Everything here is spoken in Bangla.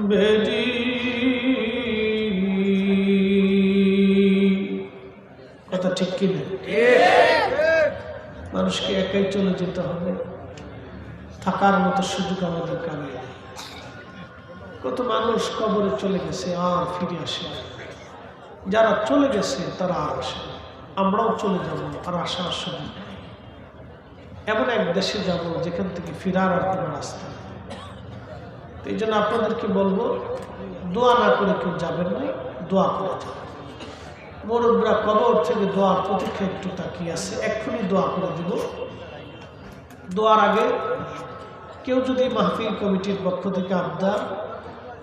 বেজি কথা ঠিক কিনা? মানুষকে একাই চলে যেতে হবে, থাকার মতো সুযোগ আমাদের কানে। কত মানুষ কবরে চলে গেছে আর ফিরে আসে, যারা চলে গেছে তারা আর আসে। আমরাও চলে যাব আর আসার সুযোগ নেই। এমন এক দেশে যাব যেখান থেকে ফিরার আর কোনো রাস্তা নেই। এই জন্য আপনাদেরকে বলবো, দোয়া না করে কেউ যাবেন না, দোয়া করে যাবেন। মুরব্বিরা কবর থেকে দোয়ার প্রতীক্ষা একটু তাকিয়ে আছে, এক্ষুনি দোয়া করে দিব। দোয়ার আগে কেউ যদি মাহফিল কমিটির পক্ষ থেকে আবদার